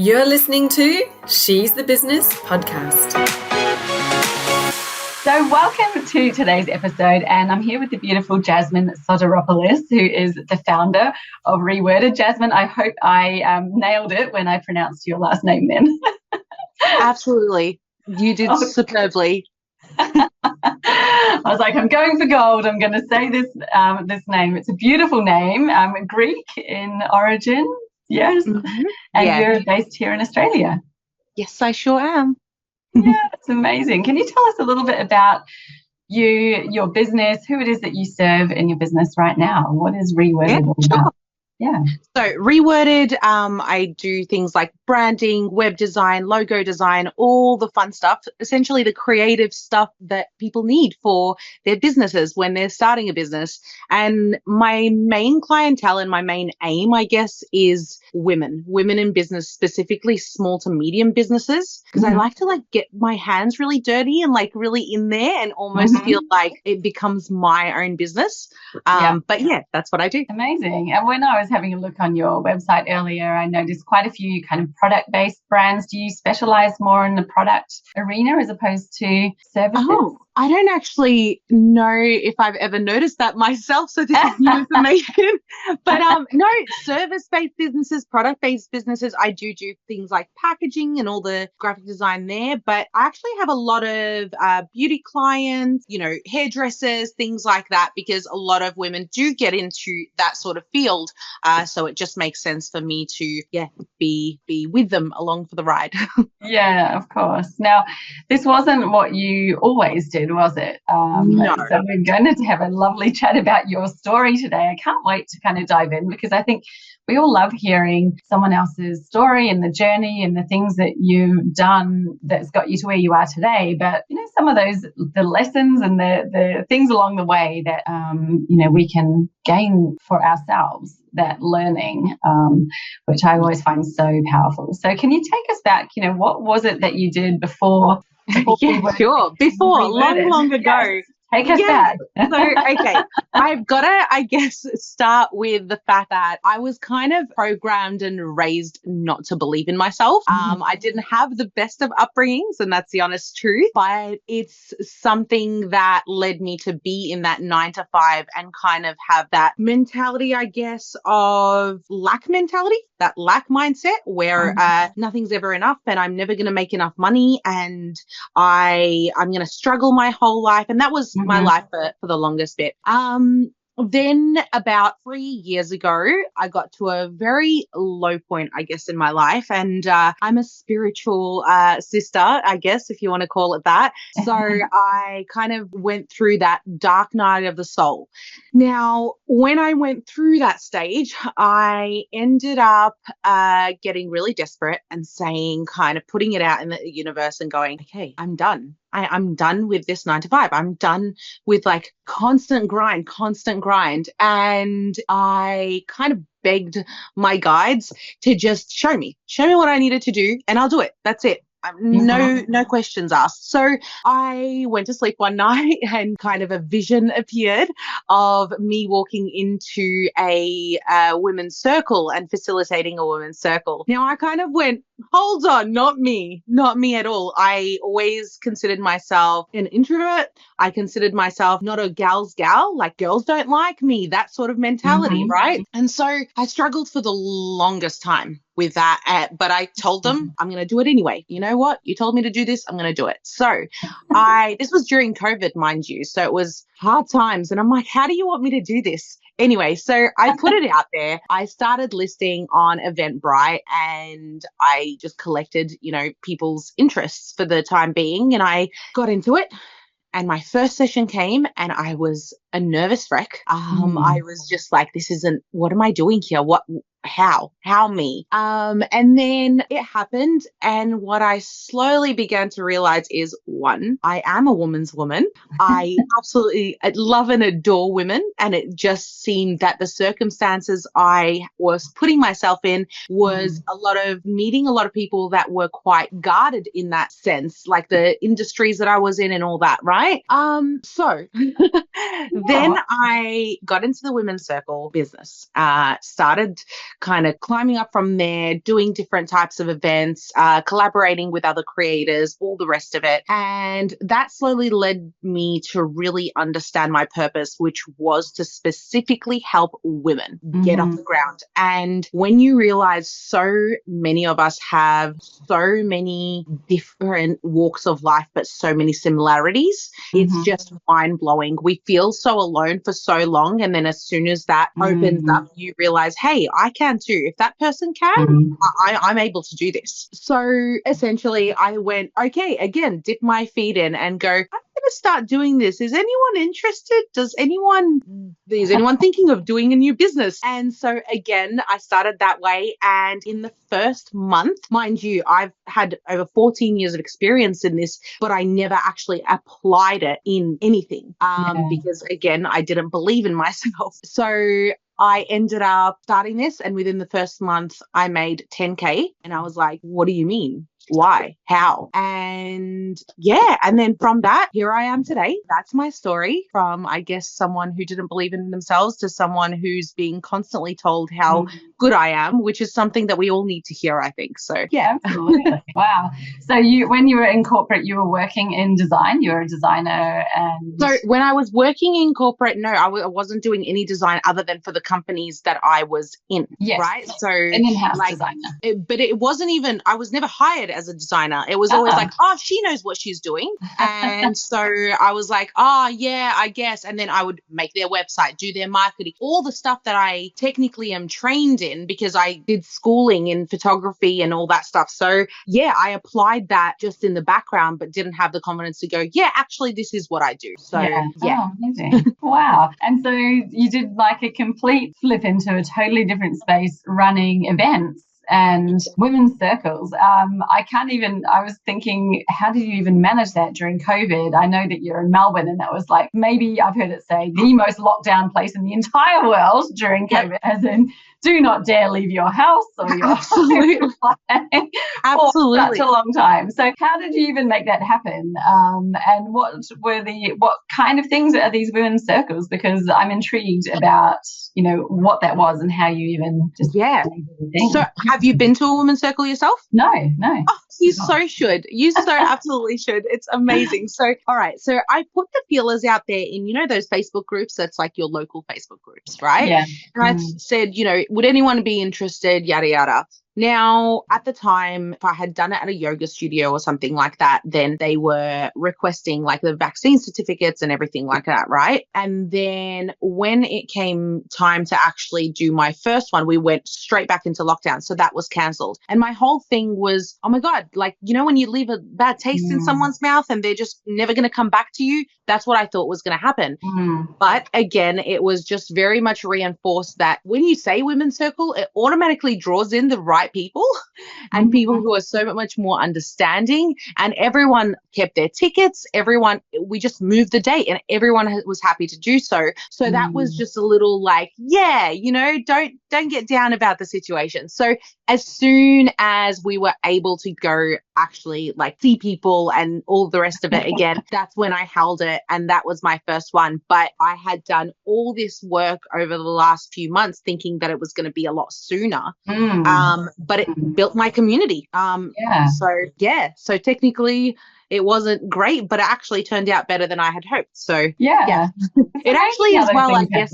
You're listening to She's the Business podcast. So welcome to today's episode, and I'm here with the beautiful Jasmine Sotiropoulos, who is the founder of Reworded. Jasmine, I hope I nailed it when I pronounced your last name then. Absolutely. You did superbly. I was like, I'm going for gold. I'm going to say this name. It's a beautiful name, Greek in origin. Yes. Mm-hmm. And you're based here in Australia. Yes, I sure am. Yeah, that's amazing. Can you tell us a little bit about you, your business, who it is that you serve in your business right now? What is Reworded all about? Yeah. So Reworded, I do things like branding, web design, logo design, all the fun stuff, essentially the creative stuff that people need for their businesses when they're starting a business. And my main clientele and my main aim, I guess, is women in business, specifically small to medium businesses, because I like to get my hands really dirty and really in there and almost feel like it becomes my own business. But yeah, that's what I do. Amazing. And when I was having a look on your website earlier, I noticed quite a few kind of product-based brands. Do you specialize more in the product arena as opposed to services? Oh, I don't actually know if I've ever noticed that myself, so this is new information. But no, service-based businesses, product-based businesses, I do things like packaging and all the graphic design there. But I actually have a lot of beauty clients, hairdressers, things like that, because a lot of women do get into that sort of field. So it just makes sense for me to, be with them along for the ride. Yeah, of course. Now, this wasn't what you always did, was it? No. So we're going to have a lovely chat about your story today. I can't wait to kind of dive in, because I think we all love hearing someone else's story and the journey and the things that you've done that's got you to where you are today. But, some of the lessons and the things along the way that, we can gain for ourselves, that learning, which I always find so powerful. So can you take us back? What was it that you did before? Sure. Before, long ago. Yes. Take us back. So, I've got to, I guess, start with the fact that I was kind of programmed and raised not to believe in myself. I didn't have the best of upbringings, and that's the honest truth, but it's something that led me to be in that 9-to-5 and kind of have that mentality, I guess, of lack mentality, that lack mindset where nothing's ever enough and I'm never going to make enough money and I'm going to struggle my whole life. And that was my life for the longest bit. Then about 3 years ago, I got to a very low point, I guess, in my life. And I'm a spiritual sister, I guess, if you want to call it that. So I kind of went through that dark night of the soul. Now, when I went through that stage, I ended up getting really desperate and saying, kind of putting it out in the universe and going, okay, I'm done. I'm done with this 9-to-5. I'm done with constant grind. And I kind of begged my guides to just show me what I needed to do and I'll do it. That's it. No questions asked. So I went to sleep one night and kind of a vision appeared of me walking into a women's circle and facilitating a women's circle. Now I kind of went, hold on, not me at all. I always considered myself an introvert. I considered myself not a gal's gal, like girls don't like me, that sort of mentality, right? And so I struggled for the longest time with that, but I told them I'm going to do it anyway. You know what? You told me to do this. I'm going to do it. So this was during COVID, mind you. So it was hard times. And I'm like, how do you want me to do this? Anyway, so I put it out there. I started listing on Eventbrite and I just collected, people's interests for the time being. And I got into it. And my first session came and I was a nervous wreck. I was just like, what am I doing here? How me? And then it happened. And what I slowly began to realize is, one, I am a woman's woman. I absolutely love and adore women. And it just seemed that the circumstances I was putting myself in was a lot of meeting a lot of people that were quite guarded in that sense, like the industries that I was in and all that, right? So then I got into the women's circle business, started kind of climbing up from there, doing different types of events, collaborating with other creators, all the rest of it. And that slowly led me to really understand my purpose, which was to specifically help women get off the ground. And when you realize so many of us have so many different walks of life, but so many similarities, it's just mind blowing. We feel so alone for so long. And then as soon as that opens up, you realize, hey, I can too. If that person can, I'm able to do this. So essentially I went, okay, again, dip my feet in and go, I'm going to start doing this. Is anyone interested? Is anyone thinking of doing a new business? And so again, I started that way. And in the first month, mind you, I've had over 14 years of experience in this, but I never actually applied it in anything because again, I didn't believe in myself. So I ended up starting this, and within the first month I made 10K, and I was like, what do you mean? Why? How? And yeah, and then from that, here I am today. That's my story, from, I guess, someone who didn't believe in themselves to someone who's being constantly told how good I am, which is something that we all need to hear, I think. So yeah, absolutely. Wow. So when you were in corporate, you were working in design. You were a designer, and so when I was working in corporate, no, I wasn't doing any design other than for the companies that I was in. Yes. Right. So an in-house designer. But it wasn't even, I was never hired as a designer. It was always like, oh, she knows what she's doing. And so I was like, oh, yeah, I guess. And then I would make their website, do their marketing, all the stuff that I technically am trained in because I did schooling in photography and all that stuff. So yeah, I applied that just in the background, but didn't have the confidence to go, yeah, actually, this is what I do. So yeah. Oh, amazing. Wow. And so you did like a complete flip into a totally different space, running events and women's circles. I was thinking, how did you even manage that during COVID? I know that you're in Melbourne, and that was like, maybe I've heard it say, the most locked down place in the entire world during COVID, as in, do not dare leave your house or your Absolutely. for such a long time. So how did you even make that happen? And what kind of things are these women's circles? Because I'm intrigued about, what that was and how you even just So have you been to a women's circle yourself? No. Oh, you so should. You so absolutely should. It's amazing. So, all right. So I put the feelers out there in, those Facebook groups. That's like your local Facebook groups, right? Yeah. And I said, would anyone be interested? Yada, yada. Now, at the time, if I had done it at a yoga studio or something like that, then they were requesting like the vaccine certificates and everything like that, right? And then when it came time to actually do my first one, we went straight back into lockdown. So that was cancelled. And my whole thing was, oh my God, like, when you leave a bad taste in someone's mouth and they're just never going to come back to you, that's what I thought was going to happen. But again, it was just very much reinforced that when you say women's circle, it automatically draws in the right people and people who are so much more understanding, and everyone kept their tickets. We just moved the date and everyone was happy to do so. So that was just a little like, don't get down about the situation. So as soon as we were able to go actually like see people and all the rest of it again, that's when I held it. And that was my first one. But I had done all this work over the last few months thinking that it was going to be a lot sooner. But it built my community. So technically it wasn't great, but it actually turned out better than I had hoped. So it actually as well, I guess.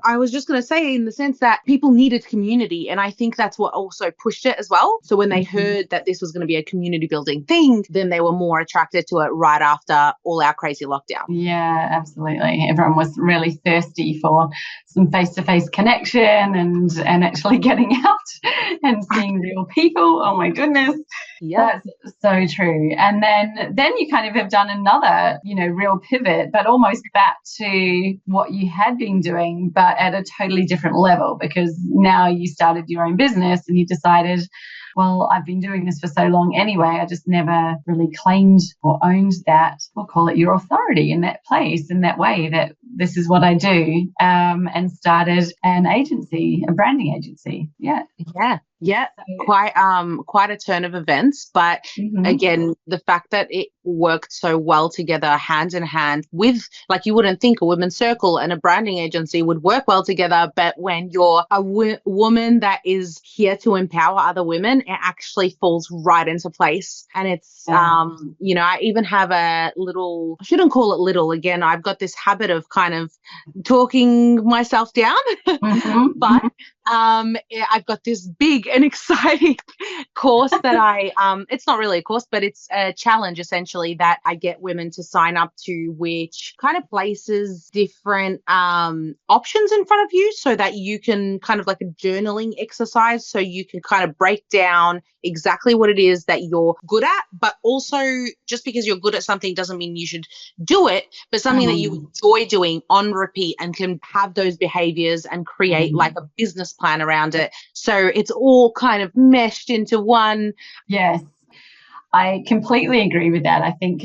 I was just going to say, in the sense that people needed community. And I think that's what also pushed it as well. So when they heard that this was going to be a community building thing, then they were more attracted to it right after all our crazy lockdown. Yeah, absolutely. Everyone was really thirsty for some face-to-face connection and actually getting out and seeing real people. Oh my goodness. Yeah, that's so true. And then you kind of have done another, real pivot, but almost back to what you had been doing, but at a totally different level, because now you started your own business and you decided, well, I've been doing this for so long anyway. I just never really claimed or owned that, we'll call it your authority in that place, in that way that this is what I do, and started an agency, a branding agency. Yeah. Yeah. Quite a turn of events. But again, the fact that it worked so well together, hand in hand with, like, you wouldn't think a women's circle and a branding agency would work well together. But when you're a woman that is here to empower other women, it actually falls right into place. And it's, I even have I shouldn't call it little, again, I've got this habit of kind of talking myself down, but I've got this big and exciting course that it's not really a course, but it's a challenge essentially that I get women to sign up to, which kind of places different options in front of you so that you can kind of like a journaling exercise. So you can kind of break down exactly what it is that you're good at, but also just because you're good at something doesn't mean you should do it, but something that you enjoy doing on repeat and can have those behaviors and create like a business plan around it. So it's all kind of meshed into one. Yes, I completely agree with that. I think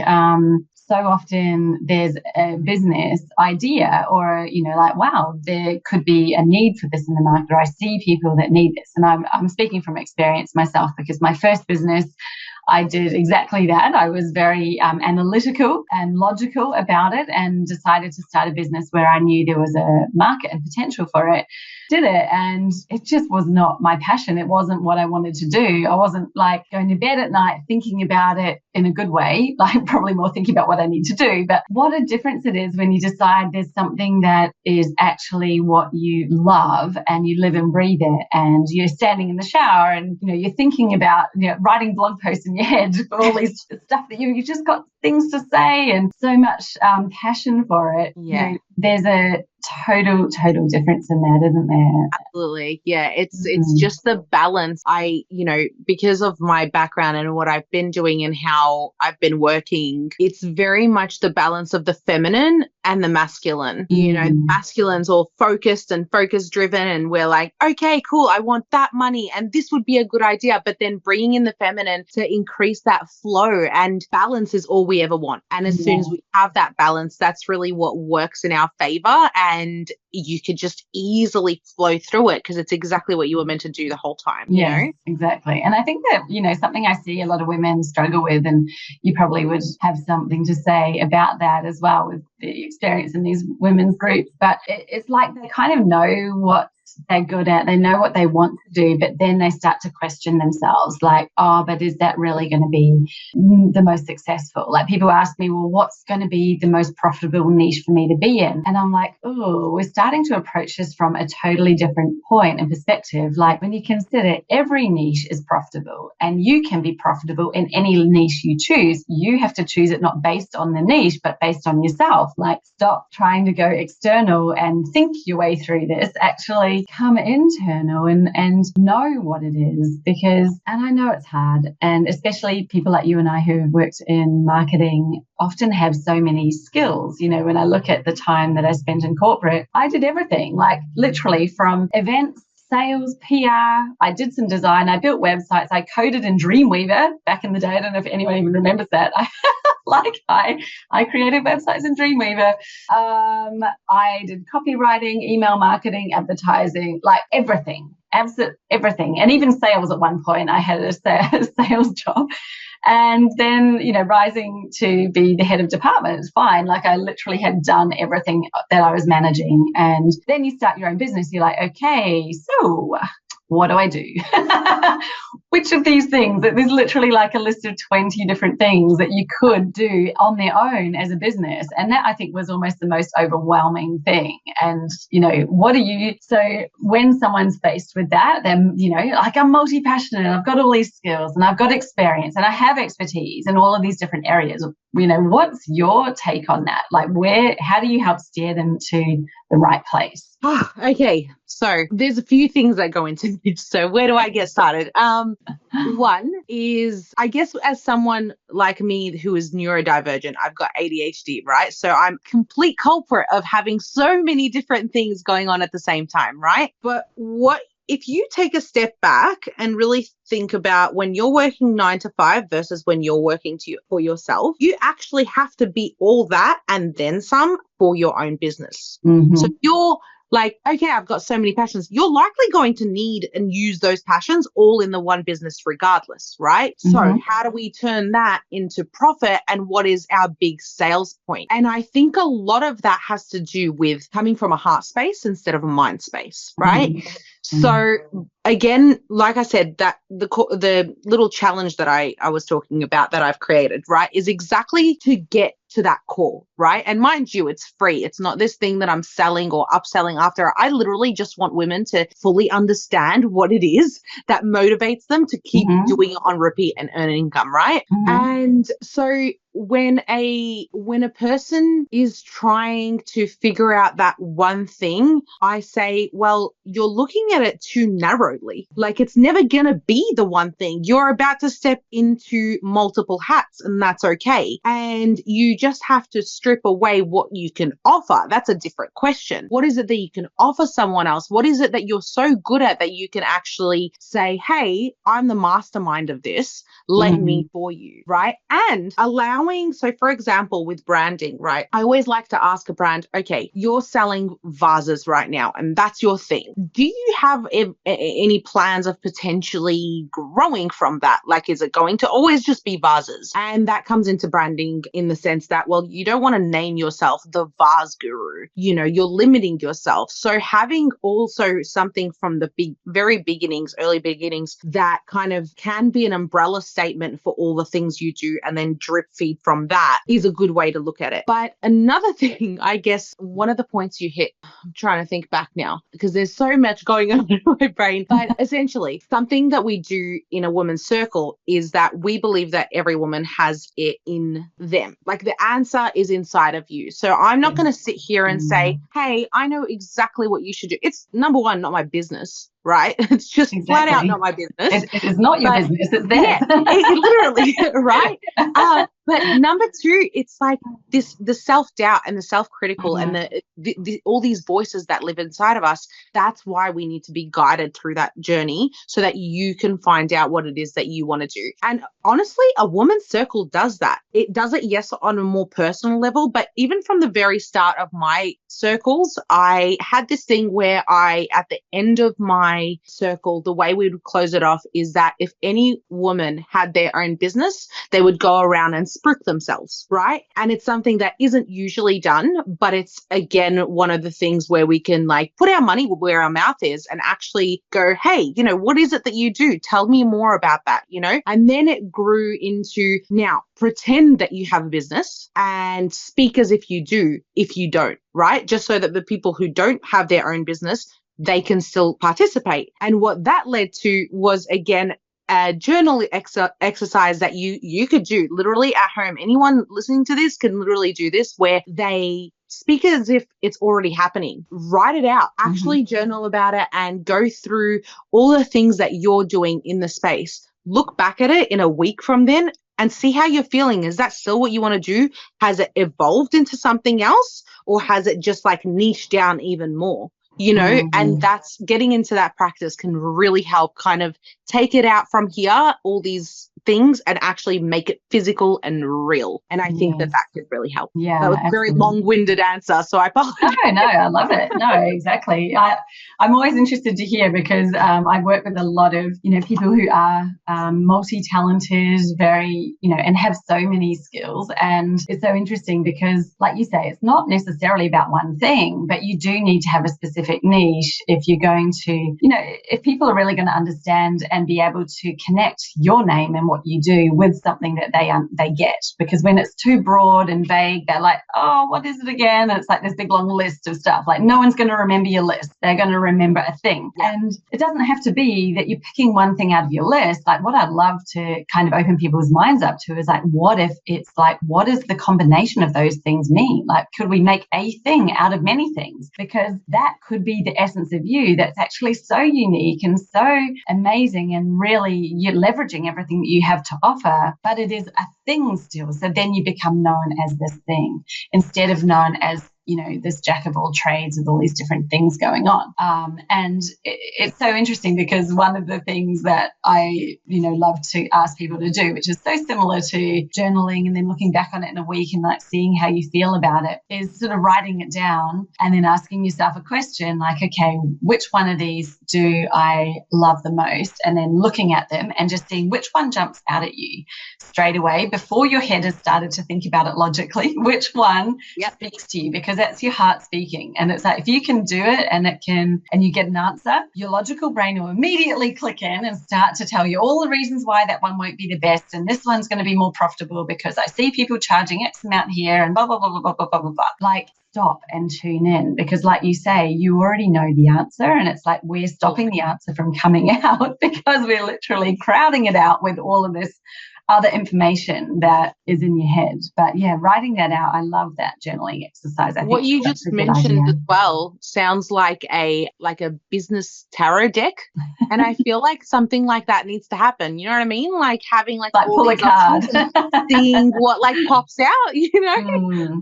so often there's a business idea or, like, wow, there could be a need for this in the market, or I see people that need this. And I'm speaking from experience myself, because my first business, I did exactly that. I was very analytical and logical about it and decided to start a business where I knew there was a market and potential for it. Did it, and it just was not my passion. It wasn't what I wanted to do. I wasn't like going to bed at night thinking about it in a good way, like probably more thinking about what I need to do. But what a difference it is when you decide there's something that is actually what you love and you live and breathe it, and you're standing in the shower and you're thinking about writing blog posts in your head for all these stuff that you just got things to say and so much passion for it. Yeah. There's a total difference in that, isn't there? Absolutely. Yeah. It's just the balance. Because of my background and what I've been doing and how I've been working, it's very much the balance of the feminine and the masculine. The masculine's all focused and focus driven, and we're like, okay, cool, I want that money and this would be a good idea. But then bringing in the feminine to increase that flow, and balance is all we ever want. And as soon as we have that balance, that's really what works in our favor, and you could just easily flow through it because it's exactly what you were meant to do the whole time. Yeah, exactly. And I think that, something I see a lot of women struggle with, and you probably would have something to say about that as well with the experience in these women's groups, but it's like they kind of know what they're good at, they know what they want to do, but then they start to question themselves, like, oh, but is that really going to be the most successful? Like, people ask me, well, what's going to be the most profitable niche for me to be in? And I'm like, oh, we're starting to approach this from a totally different point and perspective. Like, when you consider every niche is profitable and you can be profitable in any niche you choose, you have to choose it not based on the niche, but based on yourself. Like, stop trying to go external and think your way through this. Actually come internal and know what it is, and I know it's hard, and especially people like you and I who have worked in marketing often have so many skills. When I look at the time that I spent in corporate, I did everything, like literally from events, sales, PR. I did some design. I built websites. I coded in Dreamweaver back in the day. I don't know if anyone even remembers that. I created websites in Dreamweaver. I did copywriting, email marketing, advertising, like everything, absolute everything. And even sales at one point. I had a sales job. And then, rising to be the head of department is fine. Like, I literally had done everything that I was managing. And then you start your own business. You're like, okay, so what do I do? Which of these things? There's literally like a list of 20 different things that you could do on their own as a business. And that, I think, was almost the most overwhelming thing. And, so when someone's faced with that, then, like, I'm multi-passionate and I've got all these skills and I've got experience and I have expertise in all of these different areas. What's your take on that? Like, how do you help steer them to the right place? Okay, so there's a few things that go into this. So where do I get started? One is, I guess, as someone like me who is neurodivergent, I've got ADHD, right? So I'm complete culprit of having so many different things going on at the same time, right? But what if you take a step back and really think about when you're working 9 to 5 versus when you're working for yourself, you actually have to be all that and then some for your own business. So you're like, okay, I've got so many passions. You're likely going to need and use those passions all in the one business regardless, right? So how do we turn that into profit, and what is our big sales point? And I think a lot of that has to do with coming from a heart space instead of a mind space, right? So again, like I said, that the little challenge that I was talking about that I've created, right, is exactly to get to that core, right? And mind you, it's free. It's not this thing that I'm selling or upselling after. I literally just want women to fully understand what it is that motivates them to keep doing it on repeat and earn income, right? And so when a person is trying to figure out that one thing, I say, well, you're looking at it too narrowly. Like, it's never going to be the one thing. You're about to step into multiple hats, and that's okay. And you just have to strip away what you can offer. That's a different question. What is it that you can offer someone else? What is it that you're so good at that you can actually say, hey, I'm the mastermind of this. Let me for you, right? And so for example, with branding, right? I always like to ask a brand, okay, you're selling vases right now, and that's your thing. Do you have any plans of potentially growing from that? Like, is it going to always just be vases? And that comes into branding in the sense that, well, you don't want to name yourself the vase guru. You know, you're limiting yourself. So having also something from the very beginnings, early beginnings, that kind of can be an umbrella statement for all the things you do, and then drip feed from that is a good way to look at it. But another thing, I guess, one of the points you hit, I'm trying to think back now because there's so much going on in my brain, but essentially something that we do in a woman's circle is that we believe that every woman has it in them. Like, the answer is inside of you. So I'm not going to sit here and say, hey, I know exactly what you should do. It's, number one, not my business. Right? It's just flat out not my business. It is not your business. It's theirs. Yeah, literally, right? But number two, it's like the self-doubt and the self-critical and the all these voices that live inside of us. That's why we need to be guided through that journey so that you can find out what it is that you want to do. And honestly, a woman's circle does that. It does it, yes, on a more personal level, but even from the very start of my circles, I had this thing where at the end of my circle, the way we would close it off is that if any woman had their own business, they would go around and spruik themselves, right? And it's something that isn't usually done, but it's, again, one of the things where we can like put our money where our mouth is and actually go, hey, you know, what is it that you do? Tell me more about that, you know? And then it grew into, now pretend that you have a business and speak as if you do, if you don't, right? Just so that the people who don't have their own business, they can still participate. And what that led to was, again, a journal exercise that you could do literally at home. Anyone listening to this can literally do this, where they speak as if it's already happening. Write it out, actually journal about it, and go through all the things that you're doing in the space. Look back at it in a week from then and see how you're feeling. Is that still what you want to do? Has it evolved into something else, or has it just like niched down even more? You know, and that's getting into that practice can really help kind of take it out from here, all these things, and actually make it physical and real. And I think that could really help. Yeah, that was a very long-winded answer, so I apologize. No, I love it. No, exactly. I'm always interested to hear, because I work with a lot of, you know, people who are multi-talented, very, you know, and have so many skills. And it's so interesting because, like you say, it's not necessarily about one thing, but you do need to have a specific niche if you're going to, you know, if people are really going to understand and be able to connect your name and what you do with something that they get. Because when it's too broad and vague, they're like, oh, what is it again? And it's like this big long list of stuff. Like, no one's going to remember your list. They're going to remember a thing. And it doesn't have to be that you're picking one thing out of your list. Like, what I'd love to kind of open people's minds up to is like, what if it's like, what does the combination of those things mean? Like, could we make a thing out of many things? Because that could be the essence of you that's actually so unique and so amazing, and really you're leveraging everything that you have to offer, but it is a thing still. So then you become known as this thing instead of known as this jack of all trades with all these different things going on. And it's so interesting because one of the things that I, love to ask people to do, which is so similar to journaling and then looking back on it in a week and like seeing how you feel about it, is sort of writing it down and then asking yourself a question like, okay, which one of these do I love the most? And then looking at them and just seeing which one jumps out at you straight away before your head has started to think about it logically, which one speaks to you, because that's your heart speaking. And it's like, if you can do it and you get an answer, your logical brain will immediately click in and start to tell you all the reasons why that one won't be the best. And this one's going to be more profitable because I see people charging X amount here and blah, blah, blah, blah, blah, blah, blah, blah, blah. Like, stop and tune in, because like you say, you already know the answer, and it's like we're stopping the answer from coming out because we're literally crowding it out with all of this other information that is in your head. But yeah, writing that out, I love that journaling exercise. I think what you just mentioned as well sounds like a business tarot deck, and I feel like something like that needs to happen. You know what I mean? Like having like all pull a card, seeing what like pops out.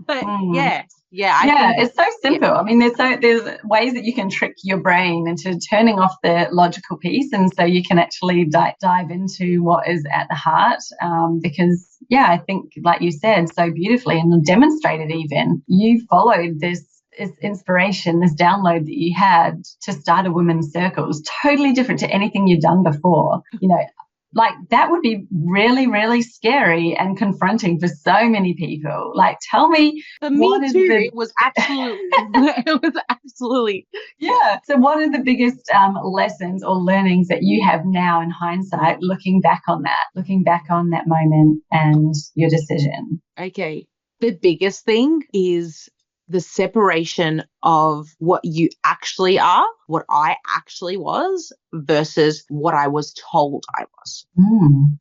But yeah, it's so simple. I mean, there's ways that you can trick your brain into turning off the logical piece, and so you can actually dive into what is at the heart. Because I think, like you said so beautifully and demonstrated, even you followed this inspiration, this download that you had to start a women's circle. It was totally different to anything you'd done before. Like that would be really, really scary and confronting for so many people. Like, tell me. For me too, it was absolutely. Yeah. So what are the biggest lessons or learnings that you have now in hindsight, looking back on that moment and your decision? Okay. The biggest thing is the separation of what you actually are, what I actually was, versus what I was told I was.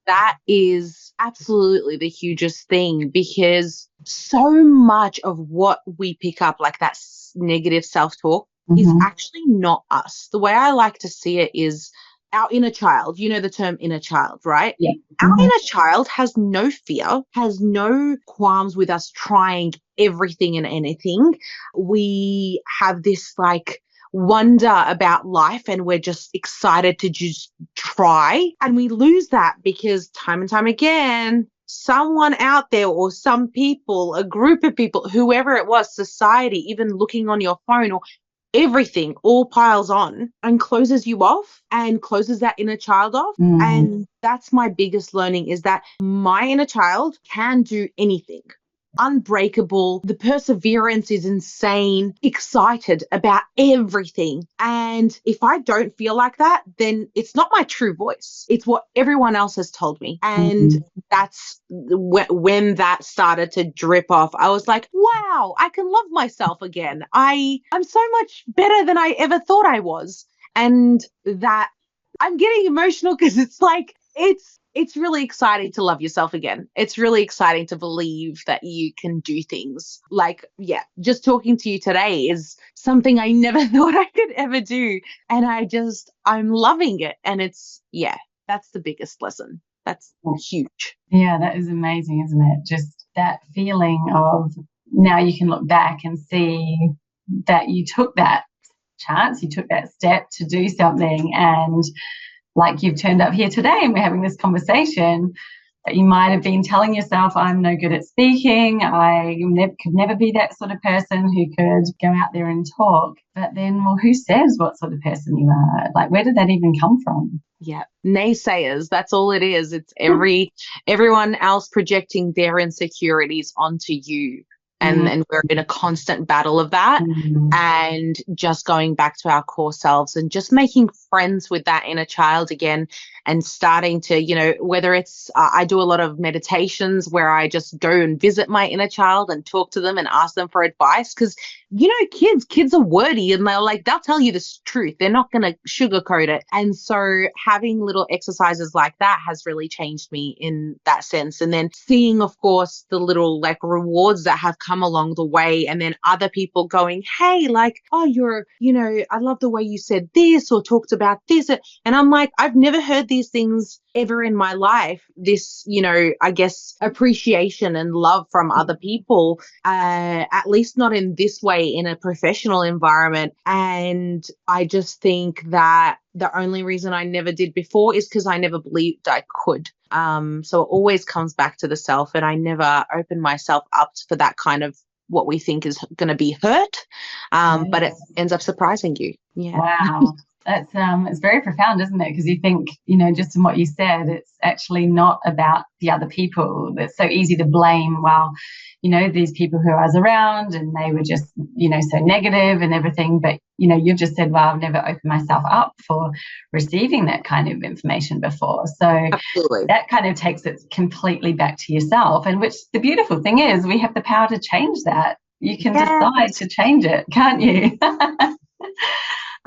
That is absolutely the hugest thing, because so much of what we pick up, like that negative self-talk, is actually not us. The way I like to see it is our inner child. You know the term inner child, right? Yeah. Our inner child has no fear, has no qualms with us trying everything and anything. We have this like wonder about life, and we're just excited to just try. And we lose that because time and time again, someone out there or some people, a group of people, whoever it was, society, even looking on your phone or everything all piles on and closes you off and closes that inner child off. And that's my biggest learning, is that my inner child can do anything. Unbreakable. The perseverance is insane, excited about everything. And if I don't feel like that, then it's not my true voice. It's what everyone else has told me. And that's when that started to drip off. I was like, wow, I can love myself again. I'm so much better than I ever thought I was. And that I'm getting emotional because it's like, it's really exciting to love yourself again. It's really exciting to believe that you can do things. Like, just talking to you today is something I never thought I could ever do. And I'm loving it. And that's the biggest lesson. That's huge. Yeah, that is amazing, isn't it? Just that feeling of now you can look back and see that you took that chance, you took that step to do something, and like you've turned up here today and we're having this conversation that you might have been telling yourself, I'm no good at speaking. I could never be that sort of person who could go out there and talk. But then, well, who says what sort of person you are? Like, where did that even come from? Yeah. Naysayers. That's all it is. It's everyone else projecting their insecurities onto you. And we're in a constant battle of that, and just going back to our core selves and just making friends with that inner child again, and starting to, whether it's, I do a lot of meditations where I just go and visit my inner child and talk to them and ask them for advice. Because, kids are wordy, and they'll tell you the truth. They're not going to sugarcoat it. And so having little exercises like that has really changed me in that sense. And then seeing, of course, the little rewards that have come along the way, and then other people going, hey, I love the way you said this or talked about this. And I'm like, I've never heard these things ever in my life, this, I guess appreciation and love from other people, at least not in this way in a professional environment. And I just think that the only reason I never did before is because I never believed I could. So it always comes back to the self, and I never opened myself up for that kind of what we think is going to be hurt, but it ends up surprising you. Yeah. Wow. That's it's very profound, isn't it? Because you think, just in what you said, it's actually not about the other people. It's so easy to blame, well, these people who I was around and they were just, so negative and everything. But, you've just said, well, I've never opened myself up for receiving that kind of information before. So Absolutely. That kind of takes it completely back to yourself. And which the beautiful thing is, we have the power to change that. You can decide to change it, can't you?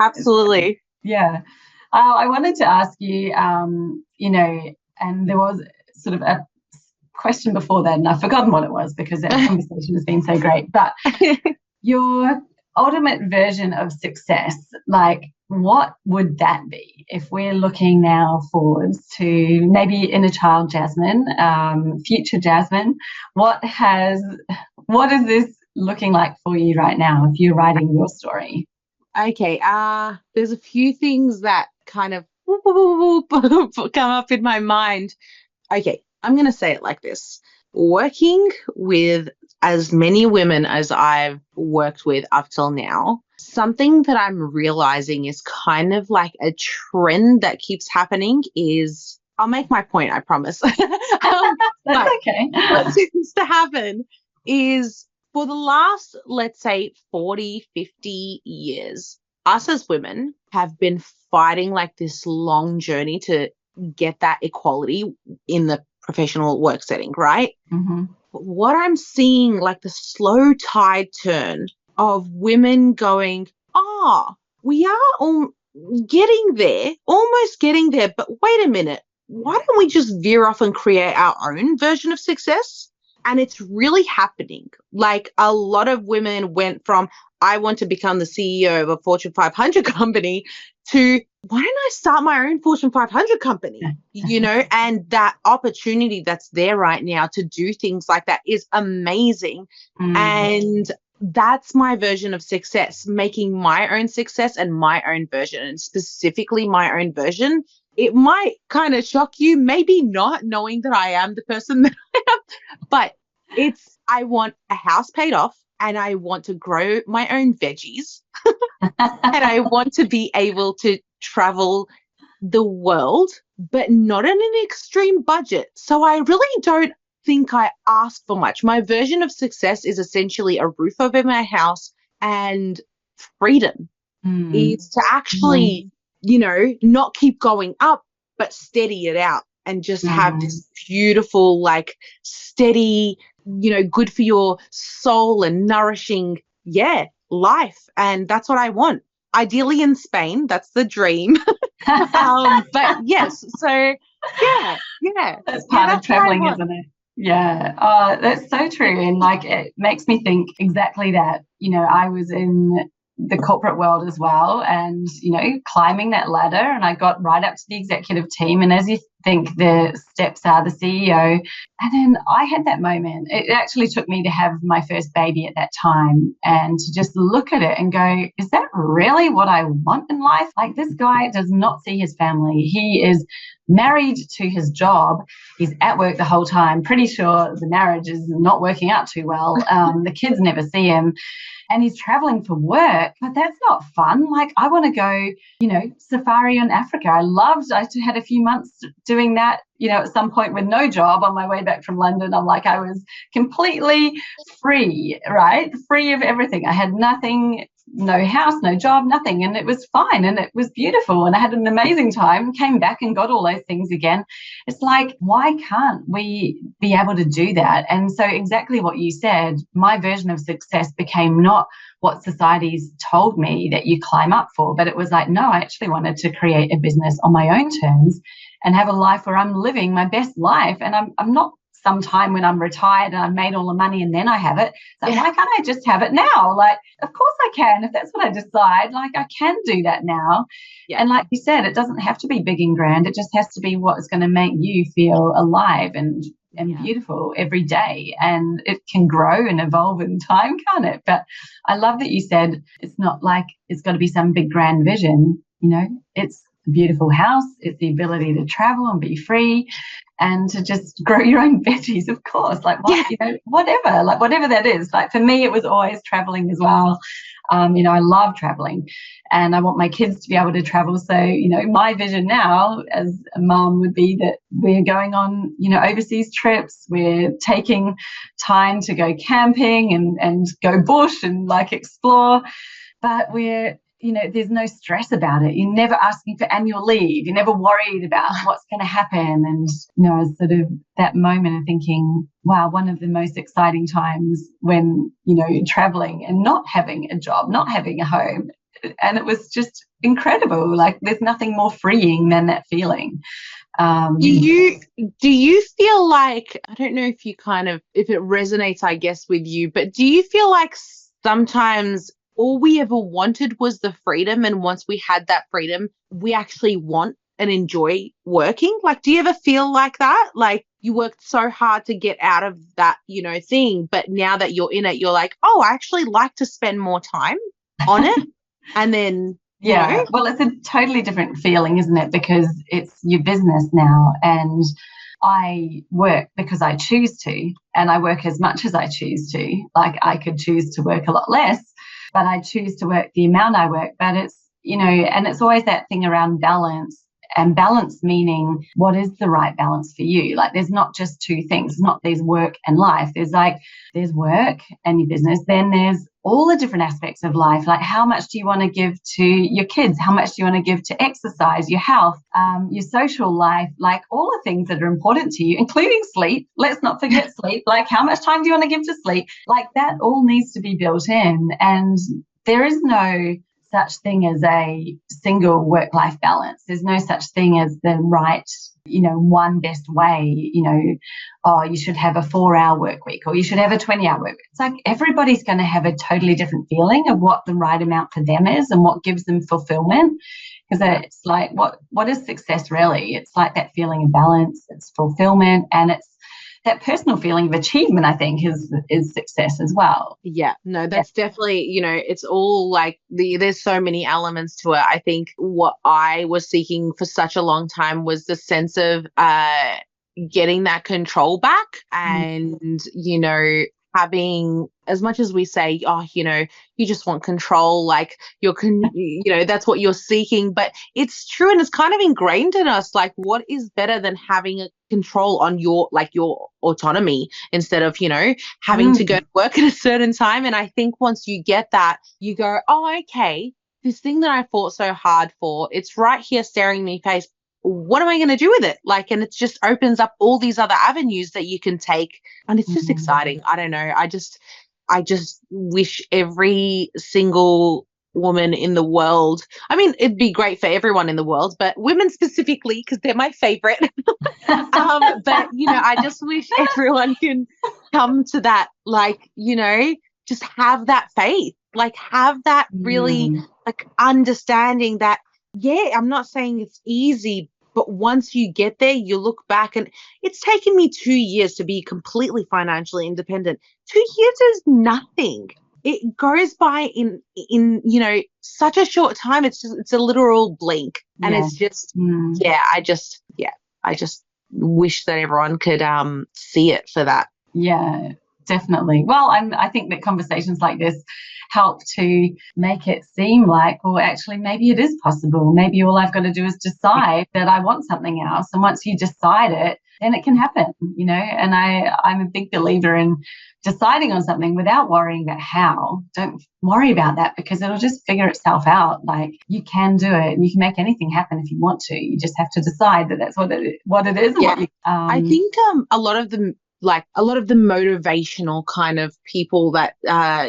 Absolutely. Yeah. I wanted to ask you, and there was sort of a question before that, and I've forgotten what it was because our conversation has been so great. But your ultimate version of success, like what would that be if we're looking now forwards to maybe inner child Jasmine, future Jasmine? What is this looking like for you right now if you're writing your story? Okay, there's a few things that kind of come up in my mind. Okay, I'm going to say it like this. Working with as many women as I've worked with up till now, something that I'm realizing is kind of like a trend that keeps happening is, I'll make my point, I promise. That's okay. What seems to happen is, for the last, let's say, 40, 50 years, us as women have been fighting like this long journey to get that equality in the professional work setting, right? Mm-hmm. But what I'm seeing, like the slow tide turn of women going, we are all getting there, almost getting there, but wait a minute, why don't we just veer off and create our own version of success? And it's really happening. Like a lot of women went from, I want to become the CEO of a Fortune 500 company to, why don't I start my own Fortune 500 company? And that opportunity that's there right now to do things like that is amazing. And that's my version of success, making my own success and my own version, and specifically my own version. It might kind of shock you, maybe not, knowing that I am the person that I am, but I want a house paid off, and I want to grow my own veggies, and I want to be able to travel the world, but not in an extreme budget. So I really don't think I ask for much. My version of success is essentially a roof over my house and freedom. Is to actually not keep going up, but steady it out and just have this beautiful, like steady, good for your soul and nourishing, life. And that's what I want. Ideally in Spain, that's the dream. But yes, so yeah. That's part of traveling, isn't it? Yeah. Oh, that's so true. And like, it makes me think exactly that. I was in the corporate world as well, and climbing that ladder, and I got right up to the executive team, and as you think, the steps are the CEO, and then I had that moment. It actually took me to have my first baby at that time, and to just look at it and go, is that really what I want in life? Like, this guy does not see his family. He is married to his job. He's at work the whole time. Pretty sure the marriage is not working out too well. The kids never see him. And he's traveling for work, but that's not fun. Like, I want to go, safari in Africa. I had a few months doing that, at some point with no job on my way back from London. I'm like, I was completely free, right? Free of everything. I had nothing, no house, no job, nothing. And it was fine. And it was beautiful. And I had an amazing time, came back and got all those things again. It's like, why can't we be able to do that? And so exactly what you said, my version of success became not what society's told me that you climb up for, but it was like, no, I actually wanted to create a business on my own terms and have a life where I'm living my best life. And I'm not sometime when I'm retired and I've made all the money and then I have it. So why can't I just have it now? Like, of course I can. If that's what I decide, like I can do that now. Yeah. And like you said, it doesn't have to be big and grand. It just has to be what's going to make you feel alive and beautiful every day. And it can grow and evolve in time, can't it? But I love that you said it's not like it's got to be some big grand vision. You know, it's a beautiful house. It's the ability to travel and be free and to just grow your own veggies, of course. Like, whatever that is. Like for me, it was always traveling as well. I love traveling and I want my kids to be able to travel. So, my vision now as a mom would be that we're going on, overseas trips. We're taking time to go camping and go bush and like explore. But we're, there's no stress about it. You're never asking for annual leave. You're never worried about what's going to happen. And, sort of that moment of thinking, wow, one of the most exciting times when, traveling and not having a job, not having a home. And it was just incredible. Like there's nothing more freeing than that feeling. Do you feel like, I don't know if if it resonates, I guess, with you, but do you feel like sometimes all we ever wanted was the freedom, and once we had that freedom, we actually want and enjoy working? Like, do you ever feel like that? Like you worked so hard to get out of that, thing, but now that you're in it, you're like, oh, I actually like to spend more time on it. And then, well, it's a totally different feeling, isn't it? Because it's your business now, and I work because I choose to, and I work as much as I choose to. Like I could choose to work a lot less, but I choose to work the amount I work. But it's, and it's always that thing around balance, and balance meaning what is the right balance for you? Like there's not just two things. It's not there's work and life. There's work and your business. Then there's all the different aspects of life. Like how much do you want to give to your kids? How much do you want to give to exercise, your health, your social life, like all the things that are important to you, including sleep. Let's not forget sleep. Like how much time do you want to give to sleep? Like that all needs to be built in. And there is no such thing as a single work-life balance. There's no such thing as the right, one best way, you should have a 4-hour work week or you should have a 20-hour work week. It's like everybody's going to have a totally different feeling of what the right amount for them is and what gives them fulfillment. Because it's like, what is success really? It's like that feeling of balance, it's fulfillment, and it's that personal feeling of achievement, I think, is success as well. Yeah, no, that's definitely, it's all like there's so many elements to it. I think what I was seeking for such a long time was the sense of getting that control back and, having, as much as we say, you just want control, like that's what you're seeking, but it's true. And it's kind of ingrained in us. Like what is better than having a control on your autonomy instead of, having to go to work at a certain time. And I think once you get that, you go, oh, okay, this thing that I fought so hard for, it's right here staring me face. What am I going to do with it? Like, and it just opens up all these other avenues that you can take. And it's just exciting. I don't know. I just wish every single woman in the world, I mean, it'd be great for everyone in the world, but women specifically, because they're my favorite. But, I just wish everyone can come to that, like, just have that faith, like have that really like understanding that, I'm not saying it's easy, but once you get there, you look back, and it's taken me 2 years to be completely financially independent. 2 years is nothing. It goes by in such a short time. It's a literal blink, and it's just I just wish that everyone could see it for that. Yeah, definitely. Well, I think that conversations like this help to make it seem like, well, actually, maybe it is possible. Maybe all I've got to do is decide that I want something else. And once you decide it, then it can happen, and I'm a big believer in deciding on something without worrying about how. Don't worry about that, because it'll just figure itself out. Like you can do it and you can make anything happen if you want to. You just have to decide that that's what it is. Yeah. I think a lot of the like a lot of the motivational kind of people that,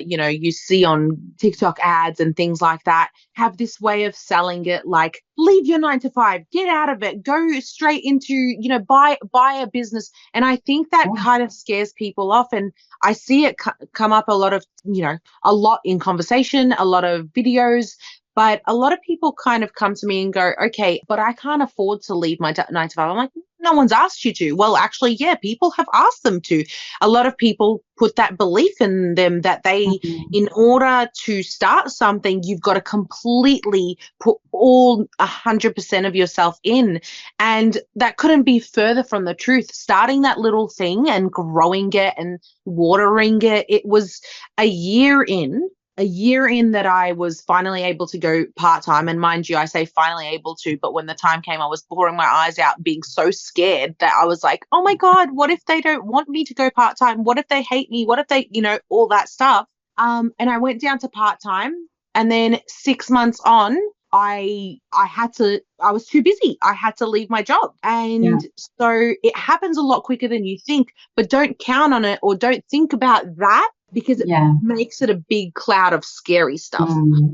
you see on TikTok ads and things like that have this way of selling it like, leave your 9 to 5, get out of it, go straight into, buy a business. And I think that kind of scares people off. And I see it come up a lot in conversation, a lot of videos. But a lot of people kind of come to me and go, okay, but I can't afford to leave my 9 to 5. I'm like, no one's asked you to. Well, actually, yeah, people have asked them to. A lot of people put that belief in them that they, in order to start something, you've got to completely put all 100% of yourself in. And that couldn't be further from the truth. Starting that little thing and growing it and watering it, it was a year in that I was finally able to go part-time. And mind you, I say finally able to, but when the time came, I was pouring my eyes out, being so scared that I was like, oh my God, what if they don't want me to go part-time? What if they hate me? What if they, all that stuff. And I went down to part-time, and then 6 months on, I was too busy. I had to leave my job. And so it happens a lot quicker than you think, but don't count on it or don't think about that, because it makes it a big cloud of scary stuff.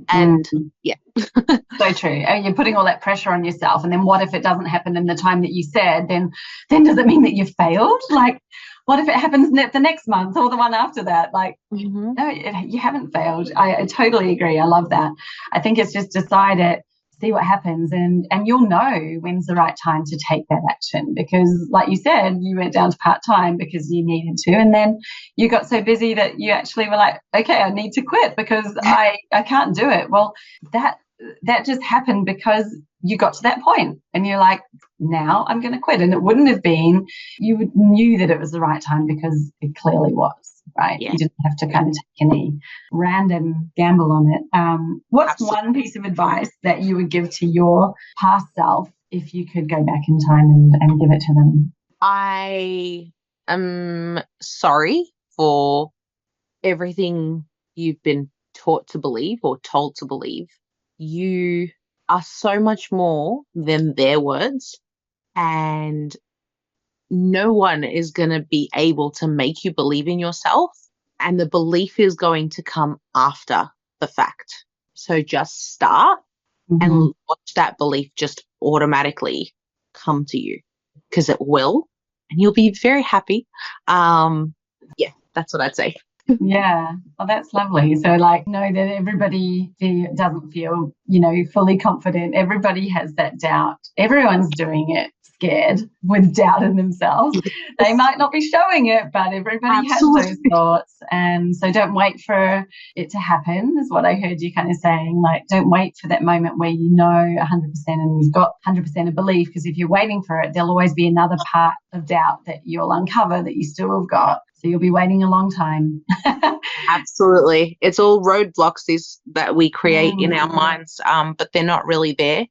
And so true. And you're putting all that pressure on yourself. And then what if it doesn't happen in the time that you said? Then does it mean that you failed? Like, what if it happens the next month or the one after that? Like, no, you haven't failed. I totally agree. I love that. I think it's just decide it, see what happens, and you'll know when's the right time to take that action. Because like you said, you went down to part-time because you needed to, and then you got so busy that you actually were like, okay, I need to quit because I can't do it. Well, that just happened because you got to that point and you're like, now I'm going to quit. And it wouldn't have been, you knew that it was the right time because it clearly was, right? You didn't have to kind of take any random gamble on it. What's one piece of advice that you would give to your past self if you could go back in time and give it to them? I am sorry for everything you've been taught to believe or told to believe. You are so much more than their words, and no one is going to be able to make you believe in yourself, and the belief is going to come after the fact. So just start and watch that belief just automatically come to you, because it will, and you'll be very happy. That's what I'd say. Yeah, well, that's lovely. So like, know that everybody doesn't feel, fully confident. Everybody has that doubt. Everyone's doing it scared with doubt in themselves. They might not be showing it, but everybody has those thoughts. And so don't wait for it to happen, is what I heard you kind of saying. Like, don't wait for that moment where you know 100% and you've got 100% of belief, because if you're waiting for it, there'll always be another part of doubt that you'll uncover that you still have got. So you'll be waiting a long time. Absolutely. It's all roadblocks that we create in our minds, but they're not really there.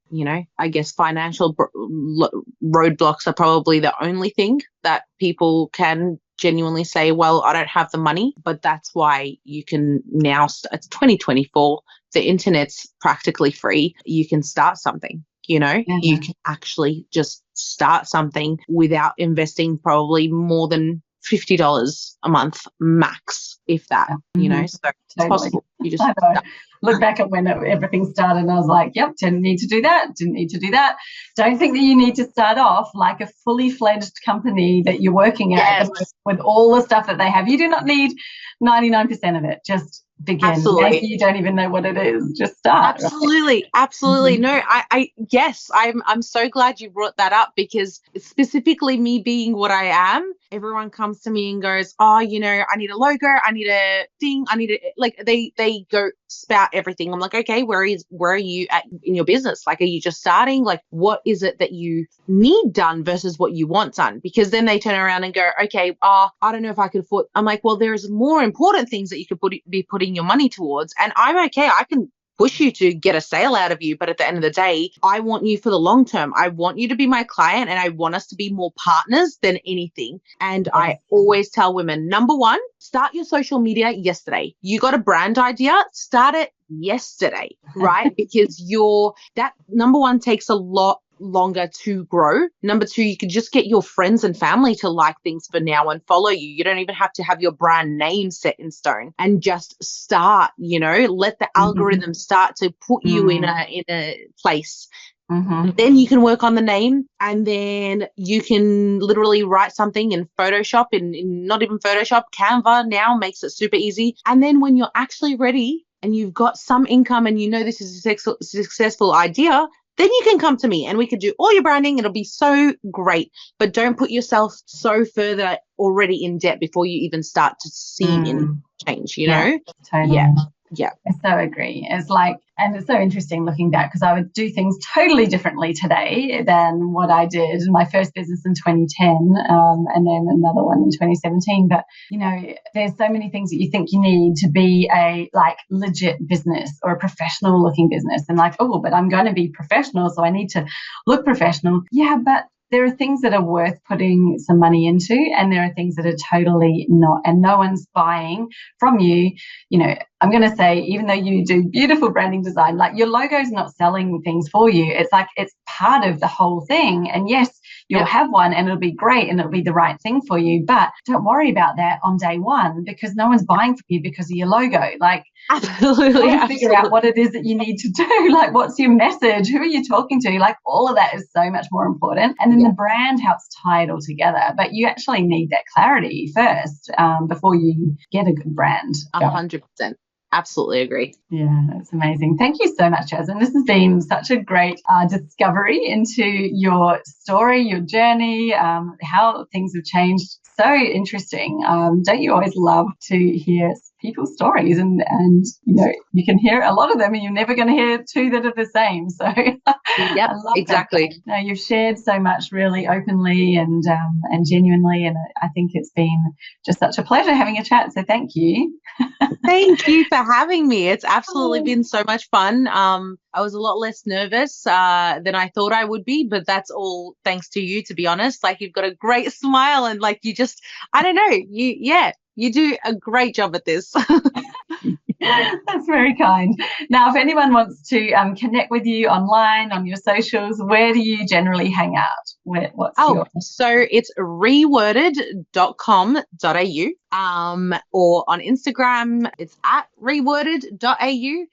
I guess financial roadblocks are probably the only thing that people can genuinely say, well, I don't have the money. But that's why you can now, it's 2024, the internet's practically free. You can start something. You can actually just start something without investing probably more than $50 a month max, if that, so it's possible. You just look back at when everything started and I was like, yep, didn't need to do that. Don't think that you need to start off like a fully fledged company that you're working at with all the stuff that they have. You do not need 99% of it. Just begin. Absolutely. Maybe you don't even know what it is. Just start. Absolutely. Right? Absolutely. No, I'm so glad you brought that up, because specifically me being what I am, everyone comes to me and goes, oh, I need a logo, I need a thing, they go spout everything. I'm like, okay, where are you at in your business? Like, are you just starting? Like, what is it that you need done versus what you want done? Because then they turn around and go, okay, I don't know if I could afford. I'm like, well, there's more important things that you could be putting your money towards, and I'm okay. I can push you to get a sale out of you, but at the end of the day, I want you for the long term. I want you to be my client, and I want us to be more partners than anything. And I always tell women, number one, start your social media yesterday. You got a brand idea, start it yesterday, right? Because that number one takes a lot longer to grow. Number two, you could just get your friends and family to like things for now and follow you. You don't even have to have your brand name set in stone, and just start, let the algorithm start to put you in a place. Then you can work on the name, and then you can literally write something in Photoshop, in not even Photoshop, Canva now makes it super easy. And then when you're actually ready and you've got some income and this is a successful idea, then you can come to me and we can do all your branding. It'll be so great. But don't put yourself so further already in debt before you even start to see any change, know? Totally. Yeah. I so agree. It's like, and it's so interesting looking back, because I would do things totally differently today than what I did in my first business in 2010, and then another one in 2017. But, there's so many things that you think you need to be a legit business or a professional looking business. And but I'm going to be professional, so I need to look professional. Yeah, but there are things that are worth putting some money into, and there are things that are totally not, and no one's buying from you. I'm going to say, even though you do beautiful branding design, your logo's not selling things for you. It's part of the whole thing. And yes, you'll have one and it'll be great and it'll be the right thing for you, but don't worry about that on day one, because no one's buying from you because of your logo. Absolutely. Figure out what it is that you need to do. What's your message? Who are you talking to? All of that is so much more important. And then the brand helps tie it all together. But you actually need that clarity first before you get a good brand. 100%. Absolutely agree. Yeah, that's amazing. Thank you so much, Jasmine. This has been such a great discovery into your story, your journey, how things have changed. So interesting. Don't you always love to hear people's stories? And you can hear a lot of them and you're never going to hear two that are the same. So yeah, exactly. No, you've shared so much really openly and genuinely, and I think it's been just such a pleasure having a chat. So thank you. Thank you for having me. It's absolutely been so much fun. I was a lot less nervous than I thought I would be, but that's all thanks to you, to be honest. You've got a great smile, and you just, I don't know, you do a great job at this. That's very kind. Now, if anyone wants to connect with you online, on your socials, where do you generally hang out? So it's reworded.com.au. Or on Instagram, it's at reworded.au.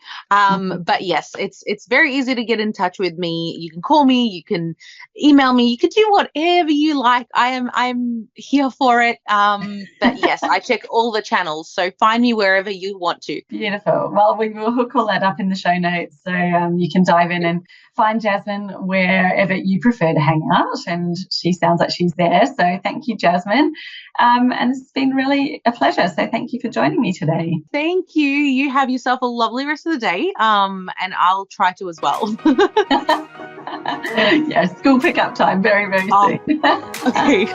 But yes, it's very easy to get in touch with me. You can call me, you can email me, you can do whatever you like. I'm here for it. But yes, I check all the channels. So find me wherever you want to. Beautiful. Well, we will hook all that up in the show notes, so you can dive in and find Jasmine wherever you prefer to hang out. And she sounds like she's there. So thank you, Jasmine. And it's been really a pleasure. So thank you for joining me today. Thank you. You have yourself a lovely rest of the day. And I'll try to as well. Yeah, school pickup time very, very soon. Okay.